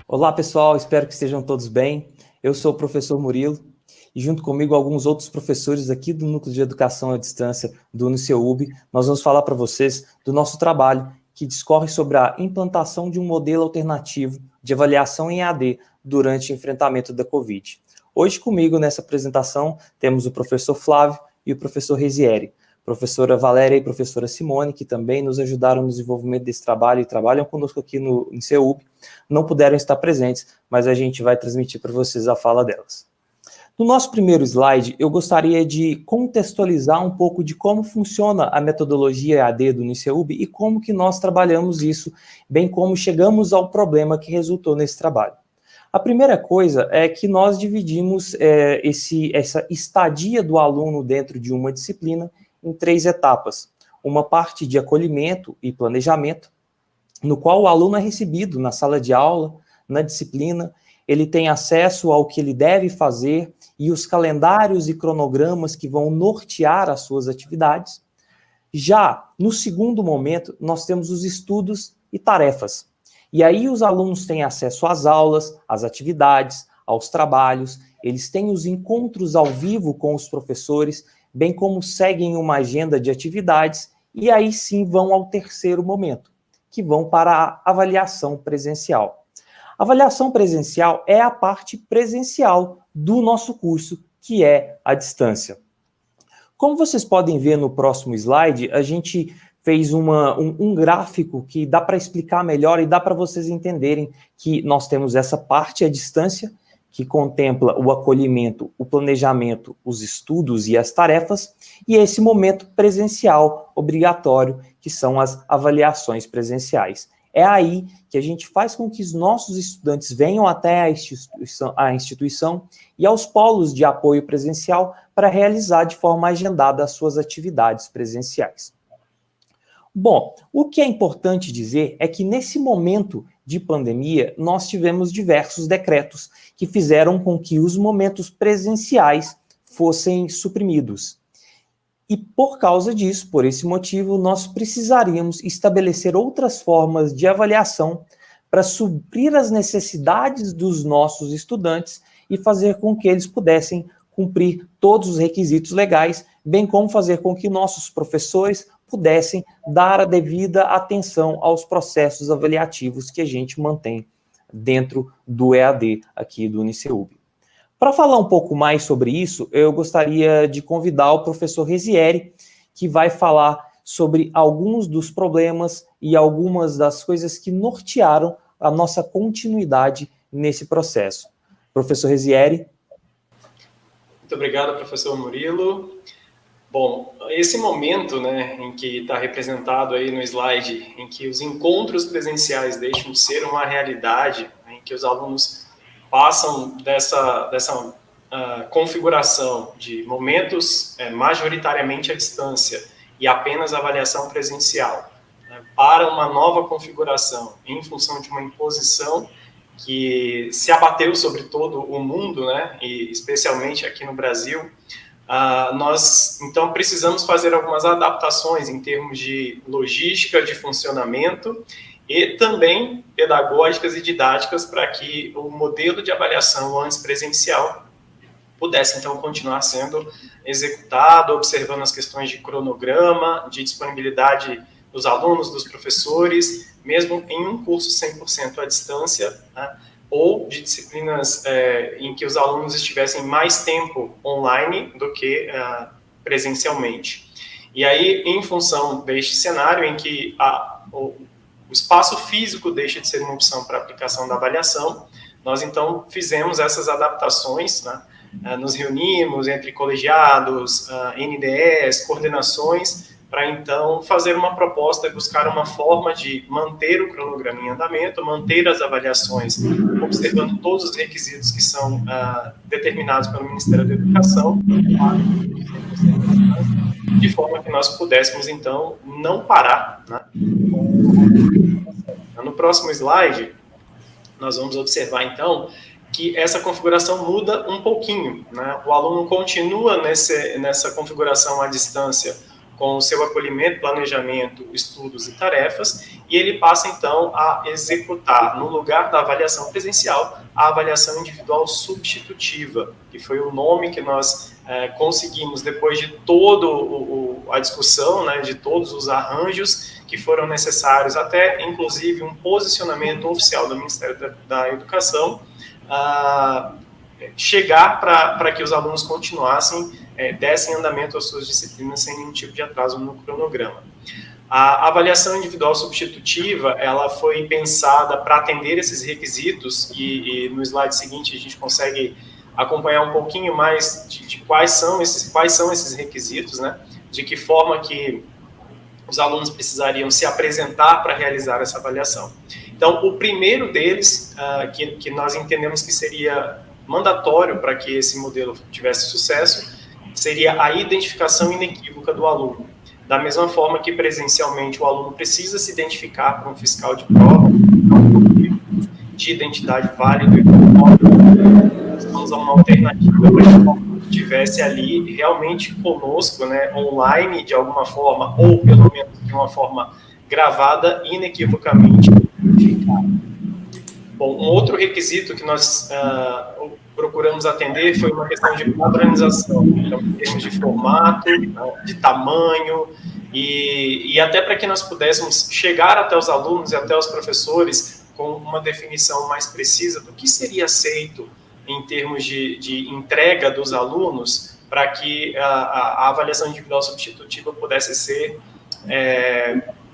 Olá pessoal, espero que estejam todos bem. Eu sou o professor Murilo e junto comigo alguns outros professores aqui do Núcleo de Educação à Distância do UniCeUB, nós vamos falar para vocês do nosso trabalho que discorre sobre a implantação de um modelo alternativo de avaliação em AD durante o enfrentamento da Covid. Hoje comigo nessa apresentação temos o professor Flávio e o professor Resieri. Professora Valéria e professora Simone, que também nos ajudaram no desenvolvimento desse trabalho e trabalham conosco aqui no UniCeUB, não puderam estar presentes, mas a gente vai transmitir para vocês a fala delas. No nosso primeiro slide, eu gostaria de contextualizar um pouco de como funciona a metodologia EAD do UniCeUB e como que nós trabalhamos isso, bem como chegamos ao problema que resultou nesse trabalho. A primeira coisa é que nós dividimos essa estadia do aluno dentro de uma disciplina em 3 etapas. Uma parte de acolhimento e planejamento, no qual o aluno é recebido na sala de aula, na disciplina, ele tem acesso ao que ele deve fazer e os calendários e cronogramas que vão nortear as suas atividades. Já no segundo momento, nós temos os estudos e tarefas. E aí os alunos têm acesso às aulas, às atividades, aos trabalhos, eles têm os encontros ao vivo com os professores, bem como seguem uma agenda de atividades, e aí sim vão ao terceiro momento, que vão para a avaliação presencial. A avaliação presencial é a parte presencial do nosso curso, que é a distância. Como vocês podem ver no próximo slide, a gente fez um gráfico que dá para explicar melhor e dá para vocês entenderem que nós temos essa parte à distância, que contempla o acolhimento, o planejamento, os estudos e as tarefas, e esse momento presencial obrigatório, que são as avaliações presenciais. É aí que a gente faz com que os nossos estudantes venham até a instituição e aos polos de apoio presencial para realizar de forma agendada as suas atividades presenciais. Bom, o que é importante dizer é que nesse momento de pandemia, nós tivemos diversos decretos que fizeram com que os momentos presenciais fossem suprimidos. E por causa disso, por esse motivo, nós precisaríamos estabelecer outras formas de avaliação para suprir as necessidades dos nossos estudantes e fazer com que eles pudessem cumprir todos os requisitos legais, bem como fazer com que nossos professores pudessem dar a devida atenção aos processos avaliativos que a gente mantém dentro do EAD aqui do UniCeUB. Para falar um pouco mais sobre isso, eu gostaria de convidar o professor Resieri, que vai falar sobre alguns dos problemas e algumas das coisas que nortearam a nossa continuidade nesse processo. Professor Resieri. Muito obrigado, professor Murilo. Bom, esse momento, né, em que está representado aí no slide, em que os encontros presenciais deixam de ser uma realidade, em que os alunos passam dessa configuração de momentos majoritariamente à distância e apenas avaliação presencial, né, para uma nova configuração em função de uma imposição que se abateu sobre todo o mundo, né, e especialmente aqui no Brasil. Nós, então, precisamos fazer algumas adaptações em termos de logística, de funcionamento e também pedagógicas e didáticas para que o modelo de avaliação antes presencial pudesse, então, continuar sendo executado, observando as questões de cronograma, de disponibilidade dos alunos, dos professores, mesmo em um curso 100% à distância, né, ou de disciplinas em que os alunos estivessem mais tempo online do que presencialmente. E aí, em função deste cenário em que o espaço físico deixa de ser uma opção para a aplicação da avaliação, nós, então, fizemos essas adaptações, né? Nos reunimos entre colegiados, NDEs, coordenações, para, então, fazer uma proposta e buscar uma forma de manter o cronograma em andamento, manter as avaliações, observando todos os requisitos que são determinados pelo Ministério da Educação, de forma que nós pudéssemos, então, não parar, né? No próximo slide, nós vamos observar, então, que essa configuração muda um pouquinho, né? O aluno continua nessa configuração à distância com o seu acolhimento, planejamento, estudos e tarefas, e ele passa, então, a executar, no lugar da avaliação presencial, a avaliação individual substitutiva, que foi o nome que nós conseguimos, depois de toda a discussão, né, de todos os arranjos que foram necessários, até, inclusive, um posicionamento oficial do Ministério da Educação, chegar para que os alunos continuassem, dessem andamento às suas disciplinas sem nenhum tipo de atraso no cronograma. A avaliação individual substitutiva, ela foi pensada para atender esses requisitos, e no slide seguinte a gente consegue acompanhar um pouquinho mais de quais são esses requisitos, né? De que forma que os alunos precisariam se apresentar para realizar essa avaliação. Então, o primeiro deles, que nós entendemos que seria mandatório para que esse modelo tivesse sucesso, seria a identificação inequívoca do aluno. Da mesma forma que presencialmente o aluno precisa se identificar para um fiscal de prova, de identidade válida, nós vamos a uma alternativa para que o aluno estivesse ali realmente conosco, né, online de alguma forma, ou pelo menos de uma forma gravada, inequivocamente identificada. Bom, um outro requisito que nós procuramos atender foi uma questão de padronização, então, em termos de formato, de tamanho, e até para que nós pudéssemos chegar até os alunos e até os professores com uma definição mais precisa do que seria aceito em termos de entrega dos alunos, para que a avaliação individual substitutiva pudesse ser,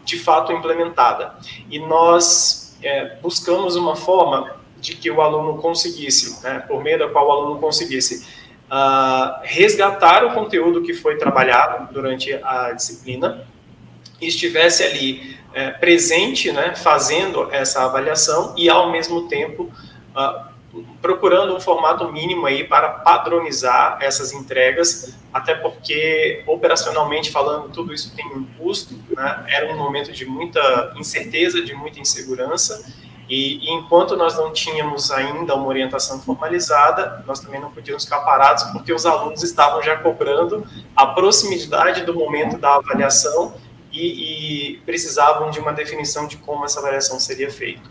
de fato, implementada. E nós buscamos uma forma de que o aluno conseguisse, né, por meio da qual o aluno conseguisse resgatar o conteúdo que foi trabalhado durante a disciplina e estivesse ali presente, né, fazendo essa avaliação e, ao mesmo tempo, procurando um formato mínimo aí para padronizar essas entregas, até porque, operacionalmente falando, tudo isso tem um custo, né? Era um momento de muita incerteza, de muita insegurança, e enquanto nós não tínhamos ainda uma orientação formalizada, nós também não podíamos ficar parados, porque os alunos estavam já cobrando a proximidade do momento da avaliação e precisavam de uma definição de como essa avaliação seria feita.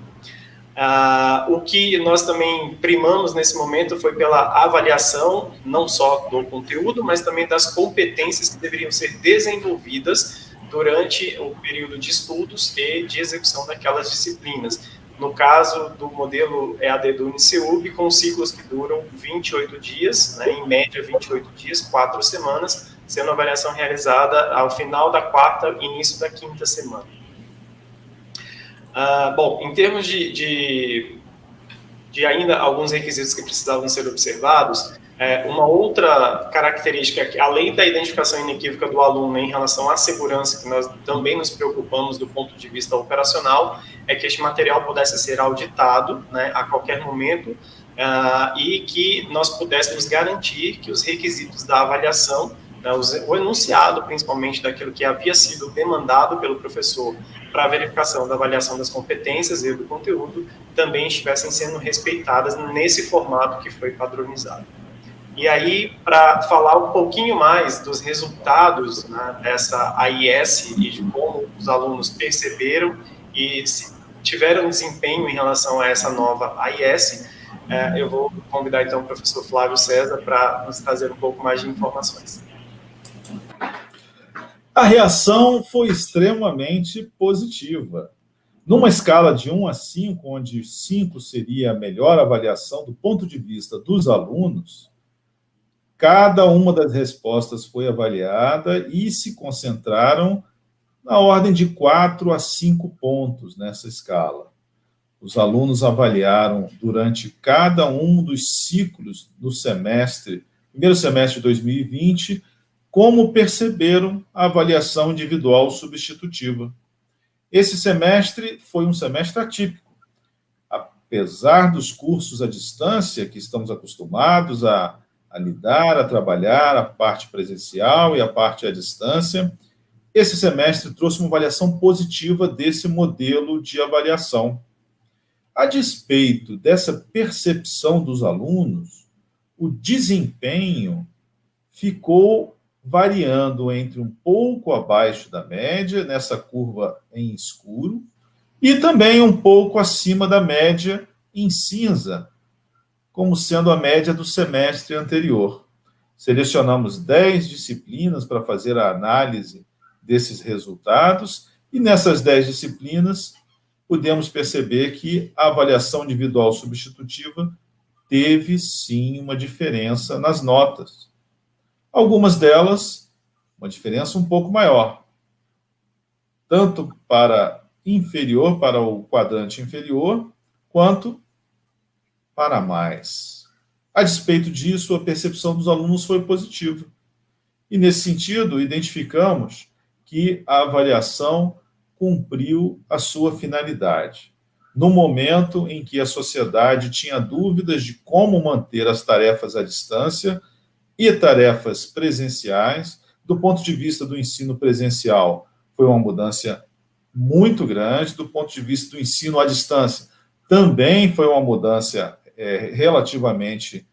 O que nós também primamos nesse momento foi pela avaliação, não só do conteúdo, mas também das competências que deveriam ser desenvolvidas durante o período de estudos e de execução daquelas disciplinas. No caso do modelo EAD do UniCeUB, com ciclos que duram 28 dias, né, em média 28 dias, 4 semanas, sendo a avaliação realizada ao final da quarta e início da quinta semana. Bom, em termos de ainda alguns requisitos que precisavam ser observados, uma outra característica, que, além da identificação inequívoca do aluno em relação à segurança, que nós também nos preocupamos do ponto de vista operacional, é que este material pudesse ser auditado, né, a qualquer momento, e que nós pudéssemos garantir que os requisitos da avaliação, né, o enunciado, principalmente, daquilo que havia sido demandado pelo professor para a verificação da avaliação das competências e do conteúdo, também estivessem sendo respeitadas nesse formato que foi padronizado. E aí, para falar um pouquinho mais dos resultados, né, dessa AIS e de como os alunos perceberam e tiveram desempenho em relação a essa nova AIS, eu vou convidar então o professor Flávio César para nos trazer um pouco mais de informações. A reação foi extremamente positiva. Numa escala de 1 a 5, onde 5 seria a melhor avaliação do ponto de vista dos alunos, cada uma das respostas foi avaliada e se concentraram na ordem de 4 a 5 pontos nessa escala. Os alunos avaliaram durante cada um dos ciclos do primeiro semestre de 2020, como perceberam a avaliação individual substitutiva. Esse semestre foi um semestre atípico. Apesar dos cursos à distância, que estamos acostumados a lidar, a trabalhar, a parte presencial e a parte à distância, esse semestre trouxe uma avaliação positiva desse modelo de avaliação. A despeito dessa percepção dos alunos, o desempenho ficou variando entre um pouco abaixo da média, nessa curva em escuro, e também um pouco acima da média em cinza, como sendo a média do semestre anterior. Selecionamos 10 disciplinas para fazer a análise desses resultados, e nessas 10 disciplinas pudemos perceber que a avaliação individual substitutiva teve, sim, uma diferença nas notas. Algumas delas, uma diferença um pouco maior, tanto para o quadrante inferior, quanto para mais. A despeito disso, a percepção dos alunos foi positiva. E, nesse sentido, identificamos que a avaliação cumpriu a sua finalidade. No momento em que a sociedade tinha dúvidas de como manter as tarefas à distância e tarefas presenciais, do ponto de vista do ensino presencial, foi uma mudança muito grande, do ponto de vista do ensino à distância, também foi uma mudança relativamente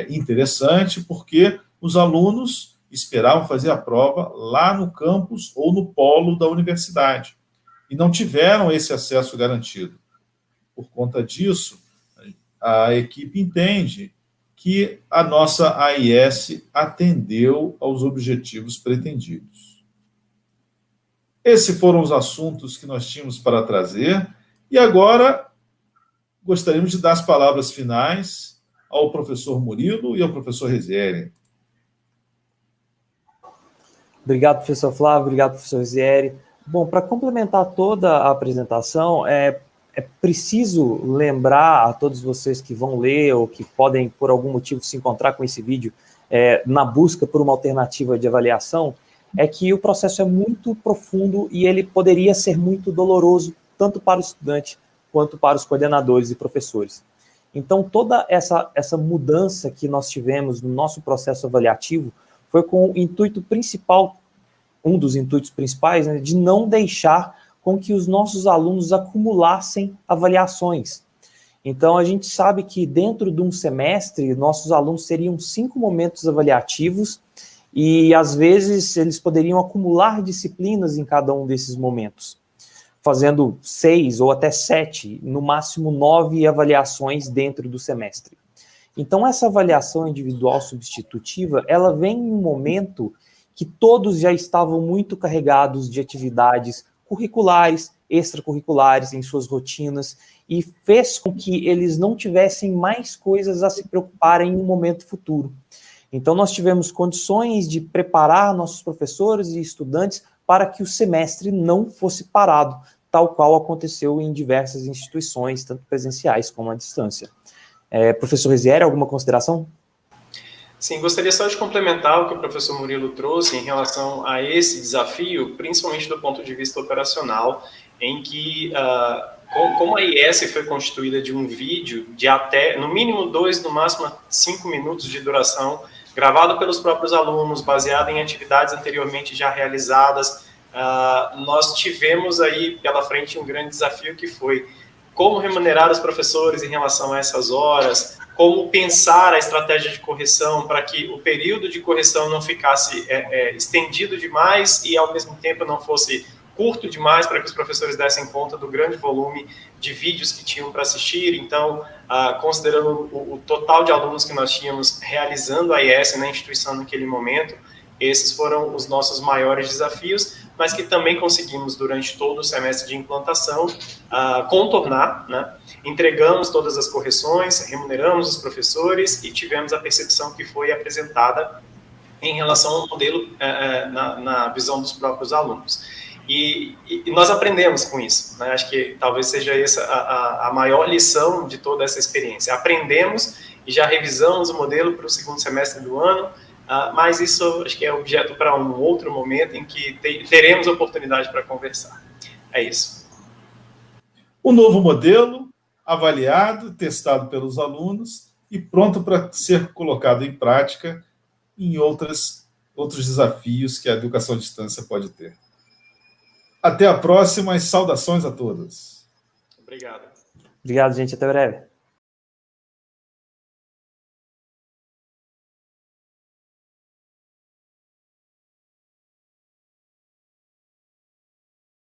interessante, porque os alunos esperavam fazer a prova lá no campus ou no polo da universidade, e não tiveram esse acesso garantido. Por conta disso, a equipe entende que a nossa AIS atendeu aos objetivos pretendidos. Esses foram os assuntos que nós tínhamos para trazer, e agora gostaríamos de dar as palavras finais ao professor Murilo e ao professor Rezieri. Obrigado, professor Flávio, obrigado, professor Rezieri. Bom, para complementar toda a apresentação, é preciso lembrar a todos vocês que vão ler ou que podem, por algum motivo, se encontrar com esse vídeo na busca por uma alternativa de avaliação, é que o processo é muito profundo e ele poderia ser muito doloroso, tanto para o estudante quanto para os coordenadores e professores. Então, toda essa mudança que nós tivemos no nosso processo avaliativo foi com o intuito principal, um dos intuitos principais, né, de não deixar com que os nossos alunos acumulassem avaliações. Então, a gente sabe que dentro de um semestre, nossos alunos teriam 5 momentos avaliativos e, às vezes, eles poderiam acumular disciplinas em cada um desses momentos, fazendo 6 ou até 7, no máximo 9 avaliações dentro do semestre. Então, essa avaliação individual substitutiva, ela vem em um momento que todos já estavam muito carregados de atividades curriculares, extracurriculares em suas rotinas, e fez com que eles não tivessem mais coisas a se preocuparem em um momento futuro. Então, nós tivemos condições de preparar nossos professores e estudantes para que o semestre não fosse parado, tal qual aconteceu em diversas instituições, tanto presenciais como à distância. Professor Rezieri, alguma consideração? Sim, gostaria só de complementar o que o professor Murilo trouxe em relação a esse desafio, principalmente do ponto de vista operacional, em que, como a IS foi constituída de um vídeo de até, no mínimo 2, no máximo 5 minutos de duração, gravado pelos próprios alunos, baseado em atividades anteriormente já realizadas, nós tivemos aí pela frente um grande desafio que foi como remunerar os professores em relação a essas horas, como pensar a estratégia de correção para que o período de correção não ficasse estendido demais e, ao mesmo tempo, não fosse curto demais para que os professores dessem conta do grande volume de vídeos que tinham para assistir. Então, considerando o total de alunos que nós tínhamos realizando a IS na instituição naquele momento, esses foram os nossos maiores desafios, mas que também conseguimos, durante todo o semestre de implantação, contornar, né? Entregamos todas as correções, remuneramos os professores e tivemos a percepção que foi apresentada em relação ao modelo na visão dos próprios alunos. E nós aprendemos com isso, né? Acho que talvez seja essa a maior lição de toda essa experiência. Aprendemos e já revisamos o modelo para o segundo semestre do ano, mas isso acho que é objeto para um outro momento em que teremos oportunidade para conversar. É isso. O novo modelo, avaliado, testado pelos alunos e pronto para ser colocado em prática em outros desafios que a educação à distância pode ter. Até a próxima e saudações a todos. Obrigado. Obrigado, gente. Até breve.